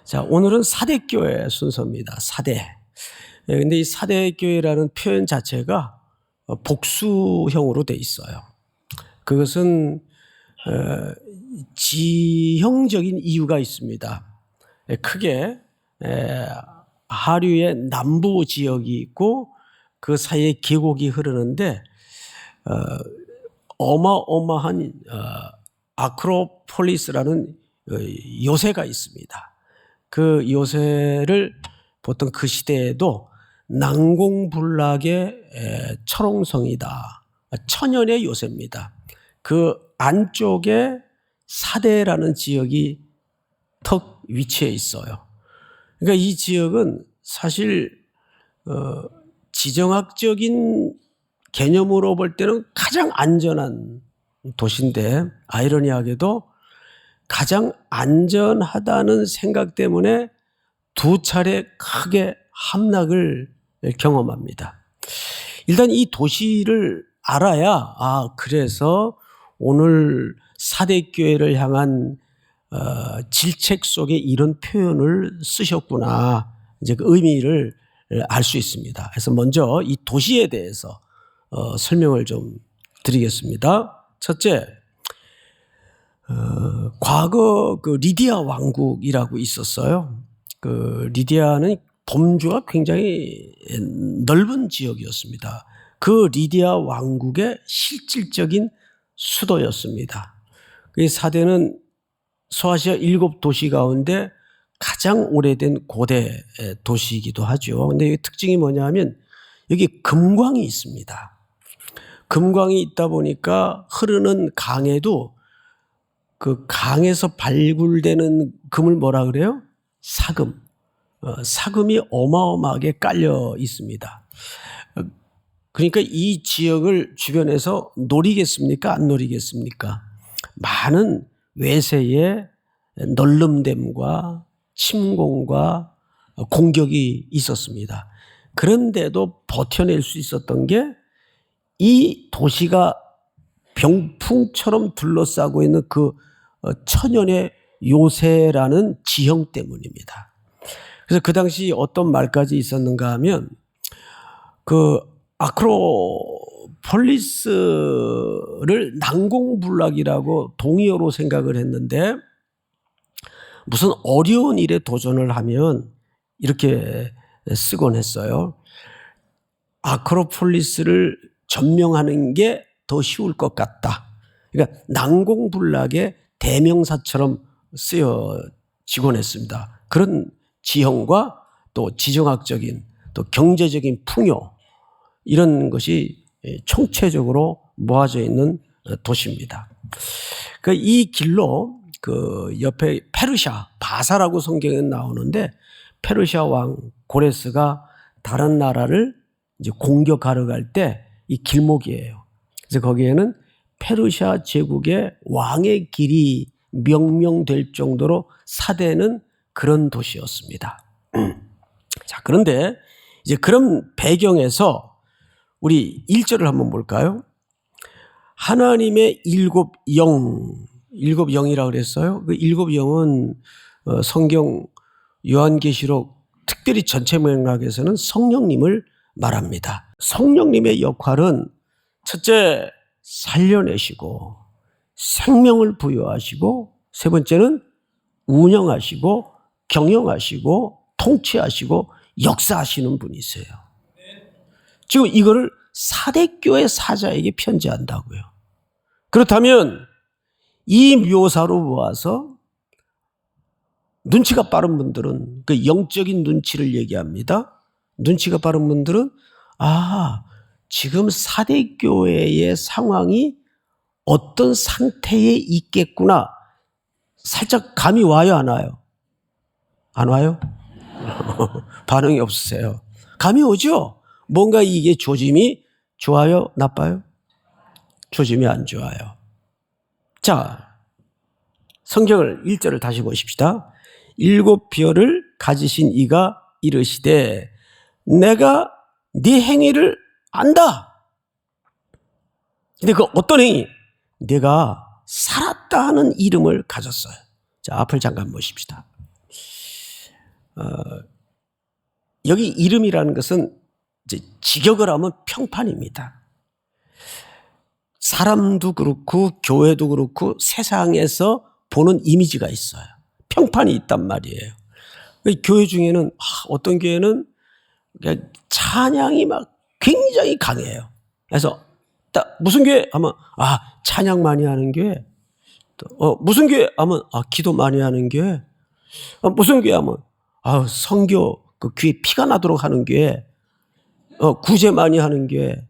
자, 오늘은 사대교회 순서입니다. 사대. 근데 이 사대교회라는 표현 자체가 복수형으로 돼 있어요. 그것은 지형적인 이유가 있습니다. 크게 하류의 남부 지역이 있고 그 사이에 계곡이 흐르는데 어마어마한 아크로폴리스라는 요새가 있습니다. 그 요새를 보통 그 시대에도 난공불락의 철옹성이다. 천연의 요새입니다. 그 안쪽에 사대라는 지역이 턱 위치해 있어요. 그러니까 이 지역은 사실 지정학적인 개념으로 볼 때는 가장 안전한 도시인데 아이러니하게도 가장 안전하다는 생각 때문에 두 차례 크게 함락을 경험합니다. 일단 이 도시를 알아야 그래서 오늘 사대교회를 향한 질책 속에 이런 표현을 쓰셨구나. 이제 그 의미를 알 수 있습니다. 그래서 먼저 이 도시에 대해서 설명을 좀 드리겠습니다. 첫째, 과거 그 리디아 왕국이라고 있었어요. 그 리디아는 범주가 굉장히 넓은 지역이었습니다. 그 리디아 왕국의 실질적인 수도였습니다. 그 사대는 소아시아 7도시 가운데 가장 오래된 고대 도시이기도 하죠. 그런데 특징이 뭐냐면 여기 금광이 있습니다. 금광이 있다 보니까 흐르는 강에도 그 강에서 발굴되는 금을 뭐라 그래요? 사금. 사금이 어마어마하게 깔려 있습니다. 그러니까 이 지역을 주변에서 노리겠습니까? 안 노리겠습니까? 많은 외세의 널름됨과 침공과 공격이 있었습니다. 그런데도 버텨낼 수 있었던 게 이 도시가 병풍처럼 둘러싸고 있는 그 천연의 요새라는 지형 때문입니다. 그래서 그 당시 어떤 말까지 있었는가 하면 그 아크로폴리스를 난공불락이라고 동의어로 생각을 했는데 무슨 어려운 일에 도전을 하면 이렇게 쓰곤 했어요. 아크로폴리스를 점령하는 게 더 쉬울 것 같다. 그러니까 난공불락의 대명사처럼 쓰여지곤 했습니다. 그런 지형과 또 지정학적인 또 경제적인 풍요 이런 것이 총체적으로 모아져 있는 도시입니다. 이 길로 그 옆에 페르시아 바사라고 성경에 나오는데 페르시아 왕 고레스가 다른 나라를 이제 공격하러 갈 때 이 길목이에요. 그래서 거기에는 페르시아 제국의 왕의 길이 명명될 정도로 사대는 그런 도시였습니다. 자, 그런데 이제 그런 배경에서 우리 1절을 한번 볼까요? 하나님의 일곱 영이라고 그랬어요. 그 일곱 영은 성경 요한계시록 특별히 전체 맥락에서는 성령님을 말합니다. 성령님의 역할은 첫째, 살려내시고 생명을 부여하시고 세 번째는 운영하시고 경영하시고 통치하시고 역사하시는 분이세요. 지금 이거를 사대교회 사자에게 편지한다고요. 그렇다면 이 묘사로 보아서 눈치가 빠른 분들은 그 영적인 눈치를 얘기합니다. 눈치가 빠른 분들은 지금 사대교회의 상황이 어떤 상태에 있겠구나. 살짝 감이 와요, 안 와요? 안 와요? 반응이 없으세요. 감이 오죠? 뭔가 이게 조짐이 좋아요, 나빠요? 조짐이 안 좋아요. 자, 성경을 1절을 다시 보십시다. 7별을 가지신 이가 이르시되 내가 네 행위를 안다. 근데 그 어떤 행위? 내가 살았다 하는 이름을 가졌어요. 자, 앞을 잠깐 보십시다. 여기 이름이라는 것은 이제 직역을 하면 평판입니다. 사람도 그렇고 교회도 그렇고 세상에서 보는 이미지가 있어요. 평판이 있단 말이에요. 교회 중에는 어떤 교회는 찬양이 막 굉장히 강해요. 그래서 딱 무슨 교회 하면 찬양 많이 하는 교회, 무슨 교회 하면 기도 많이 하는 교회, 무슨 교회 하면 선교 그 귀에 피가 나도록 하는 교회, 구제 많이 하는 교회,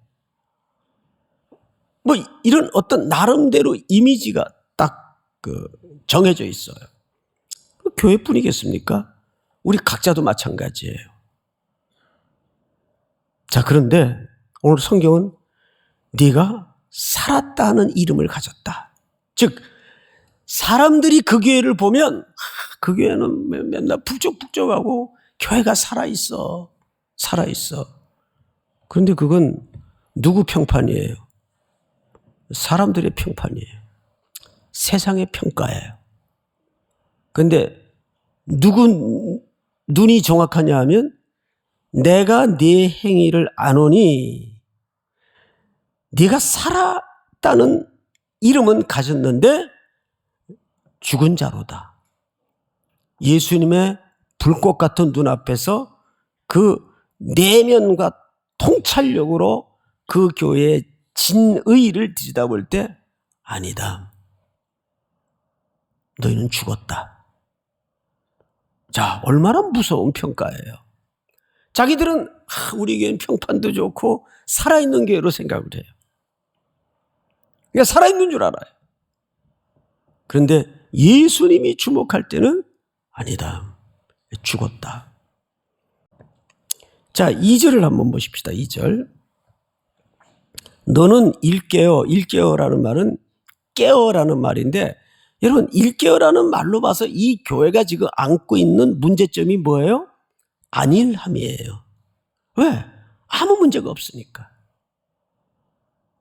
뭐 이런 어떤 나름대로 이미지가 딱 정해져 있어요. 교회뿐이겠습니까? 우리 각자도 마찬가지예요. 자, 그런데 오늘 성경은 네가 살았다는 이름을 가졌다. 즉 사람들이 그 교회를 보면 그 교회는 맨날 북적북적하고 교회가 살아있어. 그런데 그건 누구 평판이에요? 사람들의 평판이에요. 세상의 평가예요. 그런데 누구 눈이 정확하냐 하면 내가 네 행위를 아노니 네가 살았다는 이름은 가졌는데 죽은 자로다. 예수님의 불꽃 같은 눈앞에서 그 내면과 통찰력으로 그 교회의 진의를 들여다볼 때 아니다. 너희는 죽었다. 자, 얼마나 무서운 평가예요. 자기들은 우리 교회는 평판도 좋고 살아있는 교회로 생각을 해요. 그러니까 살아있는 줄 알아요. 그런데 예수님이 주목할 때는 아니다. 죽었다. 자, 2절을 한번 보십시다. 2절. 너는 일깨어. 일깨어라는 말은 깨어라는 말인데 여러분 일깨어라는 말로 봐서 이 교회가 지금 안고 있는 문제점이 뭐예요? 안일함이에요. 왜? 아무 문제가 없으니까.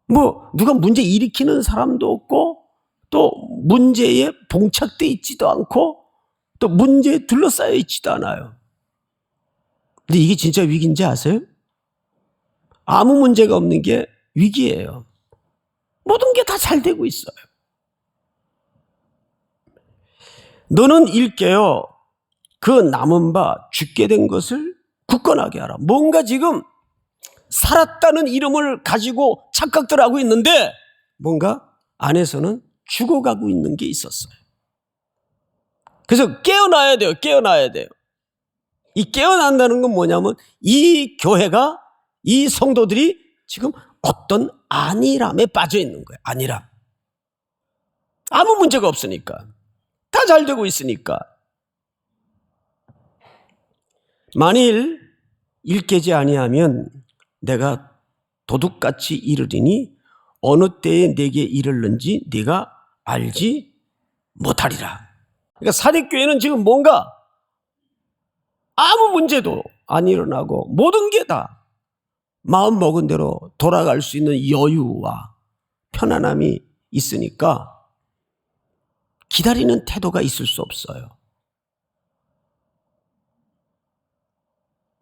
뭐 누가 문제 일으키는 사람도 없고 또 문제에 봉착돼 있지도 않고 또 문제에 둘러싸여 있지도 않아요. 근데 이게 진짜 위기인지 아세요? 아무 문제가 없는 게 위기예요. 모든 게 다 잘 되고 있어요. 너는 일깨어 그 남은 바 죽게 된 것을 굳건하게 하라. 뭔가 지금 살았다는 이름을 가지고 착각들 하고 있는데 뭔가 안에서는 죽어가고 있는 게 있었어요. 그래서 깨어나야 돼요. 깨어나야 돼요. 이 깨어난다는 건 뭐냐면 이 교회가 이 성도들이 지금 어떤 안일함에 빠져 있는 거예요. 안일함. 아무 문제가 없으니까. 다 잘 되고 있으니까. 만일 일깨지 아니하면 내가 도둑같이 이르리니 어느 때에 내게 이르는지 네가 알지 못하리라. 그러니까 사립교회는 지금 뭔가 아무 문제도 안 일어나고 모든 게 다 마음 먹은 대로 돌아갈 수 있는 여유와 편안함이 있으니까 기다리는 태도가 있을 수 없어요.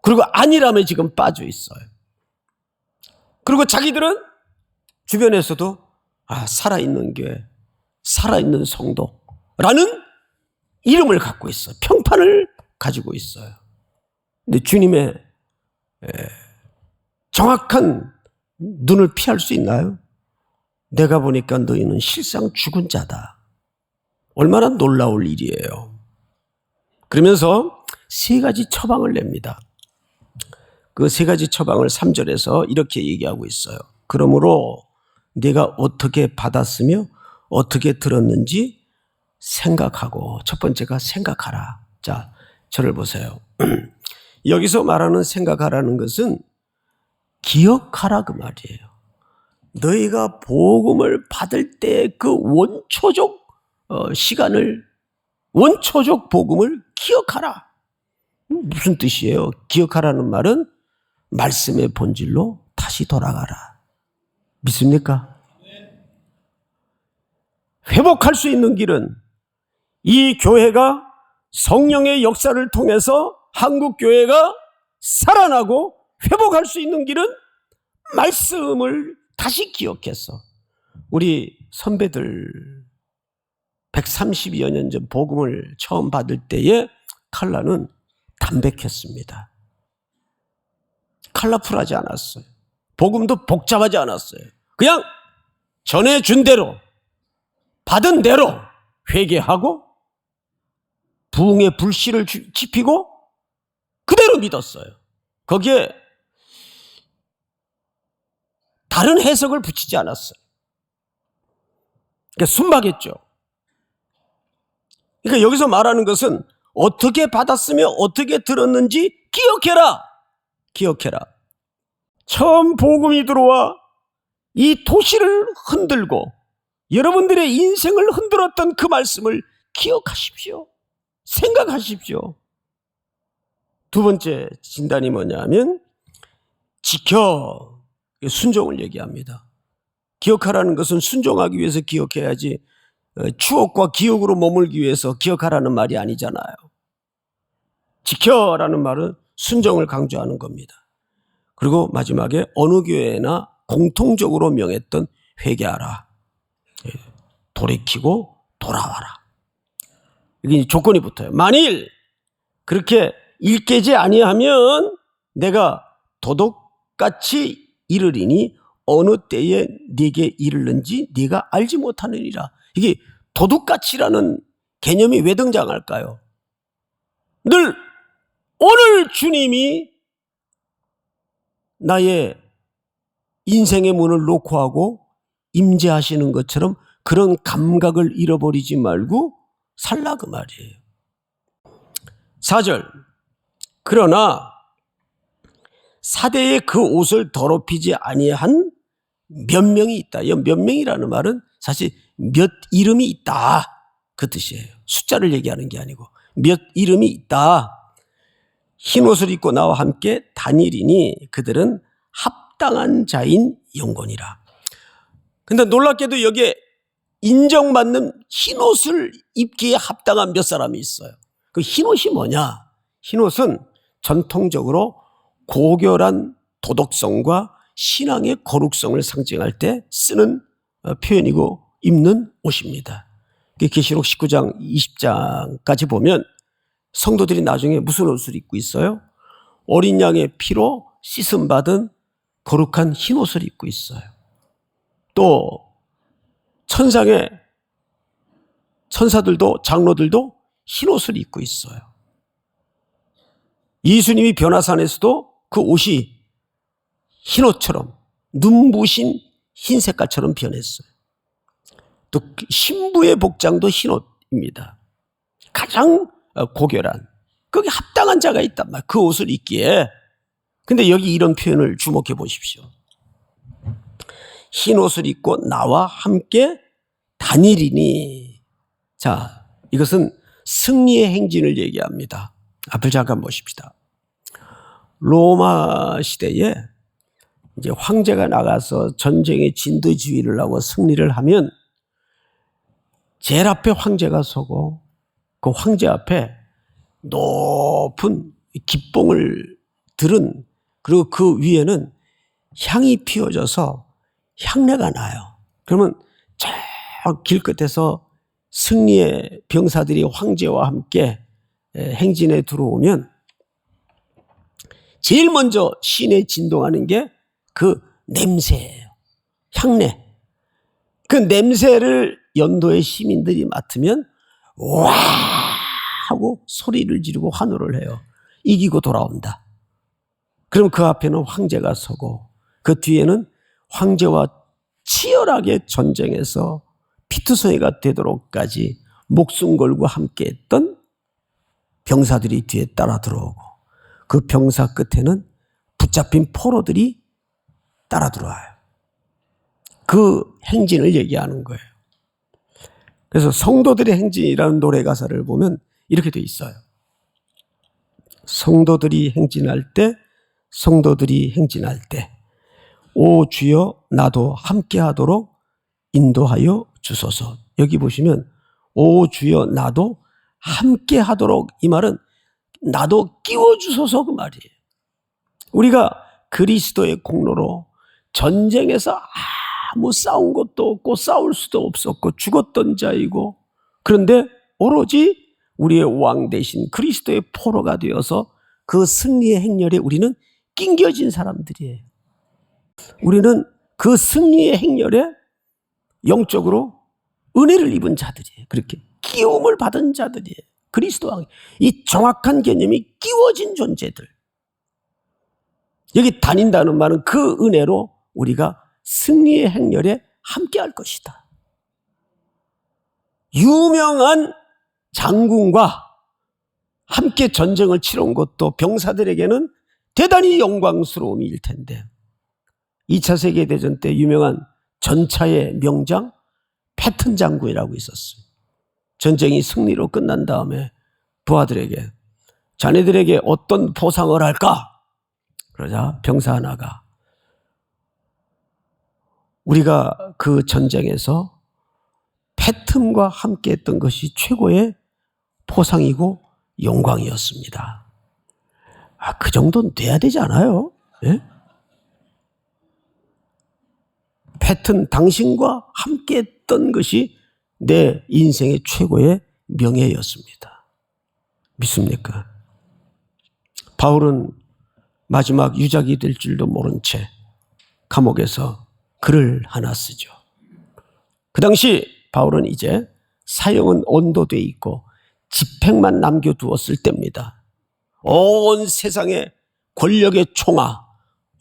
그리고 안일함에 지금 빠져 있어요. 그리고 자기들은 주변에서도 살아있는 교회, 살아있는 성도라는 이름을 갖고 있어요. 평판을 가지고 있어요. 근데 주님의 정확한 눈을 피할 수 있나요? 내가 보니까 너희는 실상 죽은 자다. 얼마나 놀라울 일이에요. 그러면서 세 가지 처방을 냅니다. 그 세 가지 처방을 3절에서 이렇게 얘기하고 있어요. 그러므로 네가 어떻게 받았으며 어떻게 들었는지 생각하고, 첫 번째가 생각하라. 자, 저를 보세요. 여기서 말하는 생각하라는 것은 기억하라 그 말이에요. 너희가 복음을 받을 때 그 원초적 시간을, 원초적 복음을 기억하라. 무슨 뜻이에요? 기억하라는 말은 말씀의 본질로 다시 돌아가라. 믿습니까? 회복할 수 있는 길은 이 교회가 성령의 역사를 통해서 한국교회가 살아나고 회복할 수 있는 길은 말씀을 다시 기억해서 우리 선배들 130여 년 전 복음을 처음 받을 때에 칼라는 담백했습니다. 컬러풀하지 않았어요. 복음도 복잡하지 않았어요. 그냥 전해준 대로 받은 대로 회개하고 부흥의 불씨를 지피고 그대로 믿었어요. 거기에 다른 해석을 붙이지 않았어요. 그러니까 순박했죠. 그러니까 여기서 말하는 것은 어떻게 받았으며 어떻게 들었는지 기억해라. 기억해라. 처음 복음이 들어와 이 도시를 흔들고 여러분들의 인생을 흔들었던 그 말씀을 기억하십시오. 생각하십시오. 두 번째 진단이 뭐냐면 지켜, 순종을 얘기합니다. 기억하라는 것은 순종하기 위해서 기억해야지 추억과 기억으로 머물기 위해서 기억하라는 말이 아니잖아요. 지켜라는 말은 순종을 강조하는 겁니다. 그리고 마지막에 어느 교회나 공통적으로 명했던 회개하라, 돌이키고 돌아와라. 이게 조건이 붙어요. 만일 그렇게 일깨지 아니하면 내가 도둑같이 이르리니 어느 때에 네게 이르는지 네가 알지 못하느니라. 이게 도둑같이라는 개념이 왜 등장할까요? 늘 오늘 주님이 나의 인생의 문을 놓고 하고 임재하시는 것처럼 그런 감각을 잃어버리지 말고 살라 그 말이에요. 4절. 그러나 사대에 그 옷을 더럽히지 아니한 몇 명이 있다. 이 몇 명이라는 말은 사실 몇 이름이 있다 그 뜻이에요. 숫자를 얘기하는 게 아니고 몇 이름이 있다. 흰 옷을 입고 나와 함께 다니리니 그들은 합당한 자인 영혼이라. 근데 놀랍게도 여기에 인정받는 흰 옷을 입기에 합당한 몇 사람이 있어요. 그 흰 옷이 뭐냐? 흰 옷은 전통적으로 고결한 도덕성과 신앙의 거룩성을 상징할 때 쓰는 표현이고 입는 옷입니다. 계시록 19장 20장까지 보면 성도들이 나중에 무슨 옷을 입고 있어요? 어린 양의 피로 씻음받은 거룩한 흰 옷을 입고 있어요. 또 천상의 천사들도 장로들도 흰 옷을 입고 있어요. 예수님이 변화산에서도 그 옷이 흰 옷처럼 눈부신 흰 색깔처럼 변했어요. 또 신부의 복장도 흰 옷입니다. 가장 고결한, 거기 합당한 자가 있단 말이에요. 그 옷을 입기에. 근데 여기 이런 표현을 주목해 보십시오. 흰 옷을 입고 나와 함께 다니리니. 자, 이것은 승리의 행진을 얘기합니다. 앞을 잠깐 보십시다. 로마 시대에 이제 황제가 나가서 전쟁의 진두지휘를 하고 승리를 하면 제일 앞에 황제가 서고 그 황제 앞에 높은 기봉을 들은, 그리고 그 위에는 향이 피어져서 향내가 나요. 그러면 저 길 끝에서 승리의 병사들이 황제와 함께 행진에 들어오면 제일 먼저 시내 진동하는 게 그 냄새예요. 향내. 그 냄새를 연도의 시민들이 맡으면 와 하고 소리를 지르고 환호를 해요. 이기고 돌아온다. 그럼 그 앞에는 황제가 서고 그 뒤에는 황제와 치열하게 전쟁해서 피투성이가 되도록까지 목숨 걸고 함께했던 병사들이 뒤에 따라 들어오고 그 병사 끝에는 붙잡힌 포로들이 따라 들어와요. 그 행진을 얘기하는 거예요. 그래서 성도들의 행진이라는 노래 가사를 보면 이렇게 돼 있어요. 성도들이 행진할 때, 성도들이 행진할 때, 오 주여 나도 함께하도록 인도하여 주소서. 여기 보시면 오 주여 나도 함께하도록, 이 말은 나도 끼워주소서 그 말이에요. 우리가 그리스도의 공로로 전쟁에서 아무 싸운 것도 없고 싸울 수도 없었고 죽었던 자이고, 그런데 오로지 우리의 왕 대신 그리스도의 포로가 되어서 그 승리의 행렬에 우리는 낑겨진 사람들이에요. 우리는 그 승리의 행렬에 영적으로 은혜를 입은 자들이에요. 그렇게 끼움을 받은 자들이에요. 그리스도 왕, 이 정확한 개념이 끼워진 존재들. 여기 다닌다는 말은 그 은혜로 우리가 승리의 행렬에 함께 할 것이다. 유명한 장군과 함께 전쟁을 치러온 것도 병사들에게는 대단히 영광스러움일 텐데, 2차 세계대전 때 유명한 전차의 명장 패튼 장군이라고 있었어요. 전쟁이 승리로 끝난 다음에 부하들에게 자네들에게 어떤 보상을 할까? 그러자 병사 하나가 우리가 그 전쟁에서 패튼과 함께 했던 것이 최고의 포상이고 영광이었습니다. 그 정도는 돼야 되지 않아요? 예? 패튼, 당신과 함께 했던 것이 내 인생의 최고의 명예였습니다. 믿습니까? 바울은 마지막 유작이 될 줄도 모른 채 감옥에서 글을 하나 쓰죠. 그 당시 바울은 이제 사형은 언도돼 있고 집행만 남겨두었을 때입니다. 온 세상의 권력의 총아,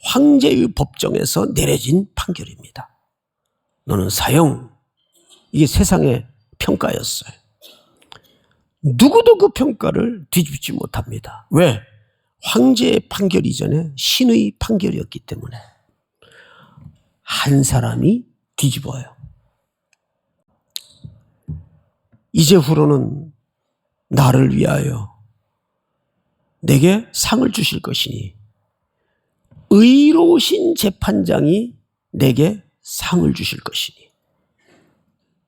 황제의 법정에서 내려진 판결입니다. 너는 사형. 이게 세상의 평가였어요. 누구도 그 평가를 뒤집지 못합니다. 왜? 황제의 판결 이전에 신의 판결이었기 때문에. 한 사람이 뒤집어요. 이제후로는 나를 위하여 내게 상을 주실 것이니 의로우신 재판장이 내게 상을 주실 것이니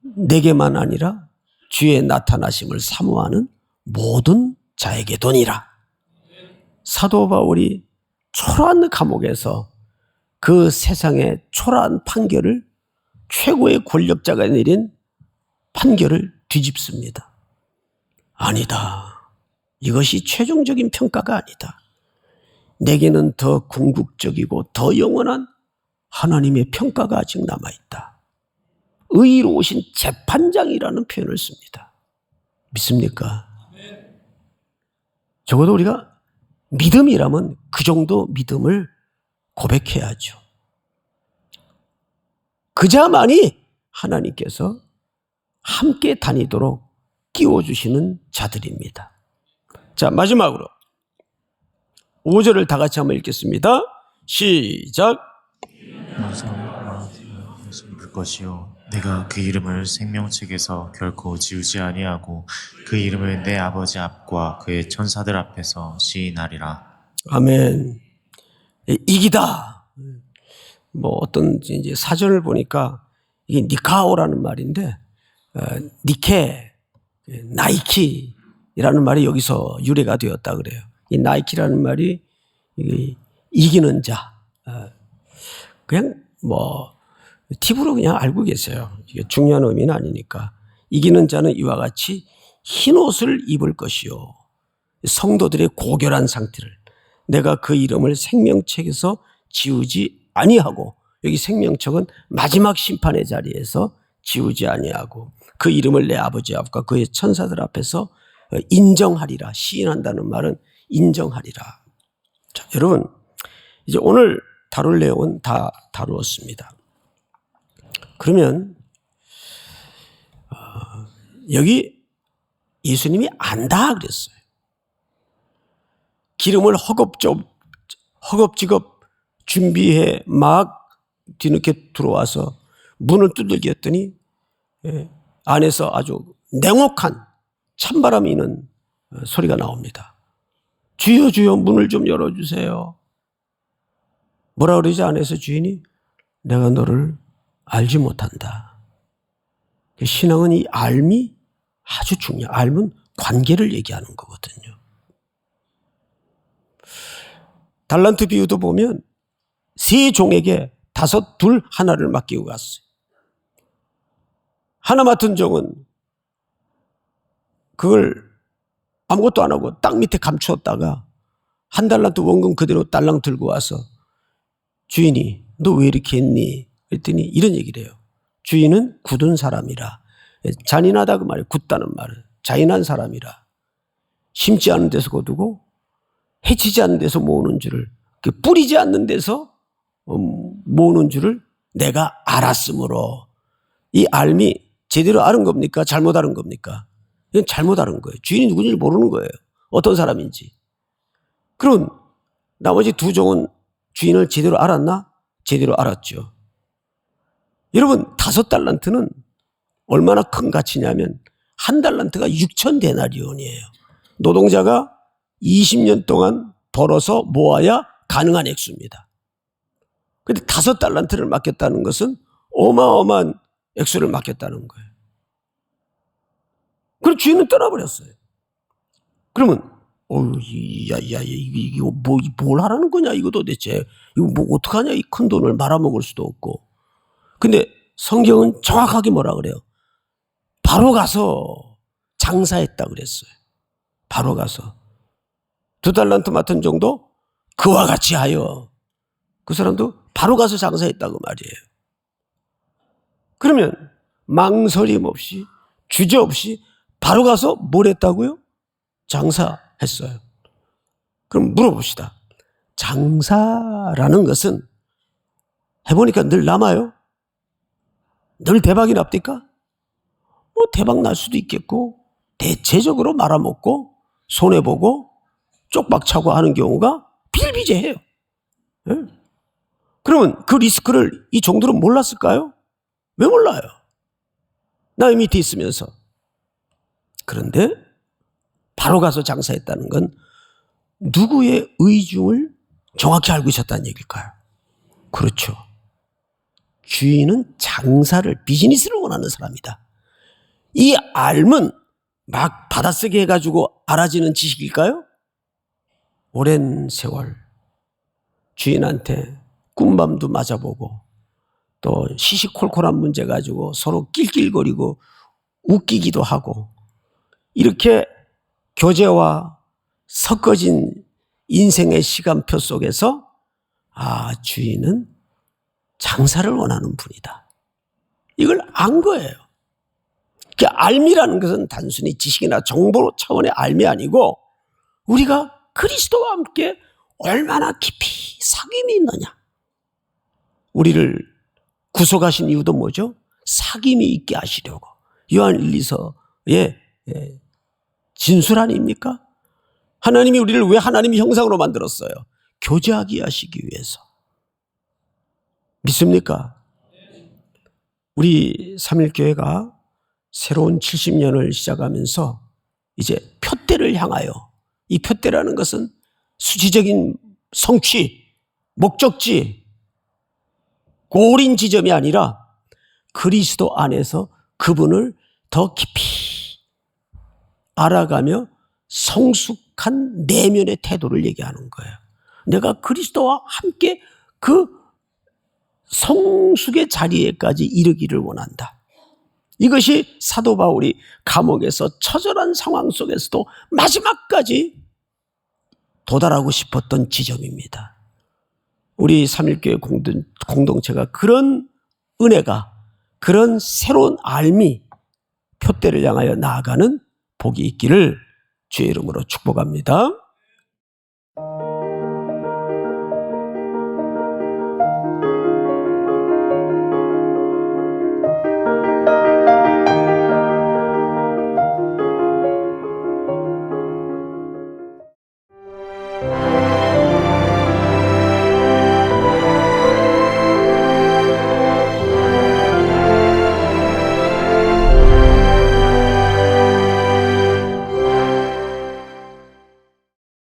내게만 아니라 주의 나타나심을 사모하는 모든 자에게도니라. 사도 바울이 초라한 감옥에서 그 세상의 초라한 판결을, 최고의 권력자가 내린 판결을 뒤집습니다. 아니다. 이것이 최종적인 평가가 아니다. 내게는 더 궁극적이고 더 영원한 하나님의 평가가 아직 남아있다. 의로우신 재판장이라는 표현을 씁니다. 믿습니까? 적어도 우리가 믿음이라면 그 정도 믿음을 고백해야죠. 그자만이 하나님께서 함께 다니도록 끼워주시는 자들입니다. 자, 마지막으로 5절을 다 같이 한번 읽겠습니다. 시작. 그 것이요 내가 그 이름을 생명책에서 결코 지우지 아니하고 그 이름을 내 아버지 앞과 그의 천사들 앞에서 시인하리라. 아멘. 이기다. 뭐 어떤 이제 사전을 보니까 이게 니카오라는 말인데, 니케, 나이키라는 말이 여기서 유래가 되었다 그래요. 이 나이키라는 말이 이기는 자. 그냥 뭐 팁으로 그냥 알고 계세요. 이게 중요한 의미는 아니니까. 이기는 자는 이와 같이 흰 옷을 입을 것이요. 성도들의 고결한 상태를 내가 그 이름을 생명책에서 지우지 아니하고, 여기 생명책은 마지막 심판의 자리에서 지우지 아니하고 그 이름을 내 아버지 앞과 그의 천사들 앞에서 인정하리라. 시인한다는 말은 인정하리라. 자, 여러분, 이제 오늘 다룰 내용은 다 다루었습니다. 그러면 여기 예수님이 안다 그랬어요. 기름을 허겁지겁 준비해 막 뒤늦게 들어와서 문을 두들겨 했더니 안에서 아주 냉혹한 찬바람이 있는 소리가 나옵니다. 주여 주여 문을 좀 열어주세요. 뭐라 그러지? 안에서 주인이 내가 너를 알지 못한다. 신앙은 이 알미 아주 중요해요. 알면 관계를 얘기하는 거거든요. 달란트 비유도 보면 세 종에게 5, 2, 하나를 맡기고 갔어요. 하나 맡은 종은 그걸 아무것도 안 하고 땅 밑에 감추었다가 1달란트 원금 그대로 딸랑 들고 와서 주인이 너 왜 이렇게 했니? 그랬더니 이런 얘기를 해요. 주인은 굳은 사람이라. 잔인하다 그 말이에요. 굳다는 말은. 잔인한 사람이라. 심지 않은 데서 거두고 해치지 않는 데서 모으는 줄을, 뿌리지 않는 데서 모으는 줄을 내가 알았으므로. 이 알미 제대로 알은 겁니까? 잘못 알은 겁니까? 이건 잘못 알은 거예요. 주인이 누군지 모르는 거예요. 어떤 사람인지. 그럼 나머지 2 종은 주인을 제대로 알았나? 제대로 알았죠. 여러분 5달란트는 얼마나 큰 가치냐면 1달란트가 6,000데나리온이에요. 노동자가 20년 동안 벌어서 모아야 가능한 액수입니다. 그런데 5달란트를 맡겼다는 것은 어마어마한 액수를 맡겼다는 거예요. 그럼 주인은 떠나버렸어요. 그러면 이거 뭘 하라는 거냐 이거 도대체. 이거 뭐 어떡하냐, 이 큰 돈을 말아먹을 수도 없고. 근데 성경은 정확하게 뭐라 그래요? 바로 가서 장사했다 그랬어요. 바로 가서 2달란트 맡은 정도 그와 같이 하여. 그 사람도 바로 가서 장사했다고 말이에요. 그러면 망설임 없이 주저없이 바로 가서 뭘 했다고요? 장사했어요. 그럼 물어봅시다. 장사라는 것은 해보니까 늘 남아요? 늘 대박이 납니까? 뭐 대박 날 수도 있겠고 대체적으로 말아먹고 손해보고 쪽박차고 하는 경우가 비일비재해요. 네? 그러면 그 리스크를 이 종들은 몰랐을까요? 왜 몰라요? 나 밑에 있으면서. 그런데 바로 가서 장사했다는 건 누구의 의중을 정확히 알고 있었다는 얘기일까요? 그렇죠. 주인은 장사를, 비즈니스를 원하는 사람이다. 이 알은 막 받아쓰기 해가지고 알아지는 지식일까요? 오랜 세월 주인한테 꿈밤도 맞아보고 또 시시콜콜한 문제 가지고 서로 낄낄거리고 웃기기도 하고 이렇게 교제와 섞어진 인생의 시간표 속에서 주인은 장사를 원하는 분이다. 이걸 안 거예요. 알미라는 것은 단순히 지식이나 정보 차원의 알미 아니고 우리가 그리스도와 함께 얼마나 깊이 사귐이 있느냐. 우리를 구속하신 이유도 뭐죠? 사귐이 있게 하시려고. 요한 1, 2서의 진술 아닙니까? 하나님이 우리를 왜 하나님의 형상으로 만들었어요? 교제하게 하시기 위해서. 믿습니까? 우리 3.1교회가 새로운 70년을 시작하면서 이제 표대를 향하여, 이 표대라는 것은 수치적인 성취, 목적지, 고린 지점이 아니라 그리스도 안에서 그분을 더 깊이 알아가며 성숙한 내면의 태도를 얘기하는 거예요. 내가 그리스도와 함께 그 성숙의 자리에까지 이르기를 원한다. 이것이 사도 바울이 감옥에서 처절한 상황 속에서도 마지막까지 도달하고 싶었던 지점입니다. 우리 3.1교회 공동체가 그런 은혜가, 그런 새로운 알미, 표대를 향하여 나아가는 복이 있기를 주의 이름으로 축복합니다.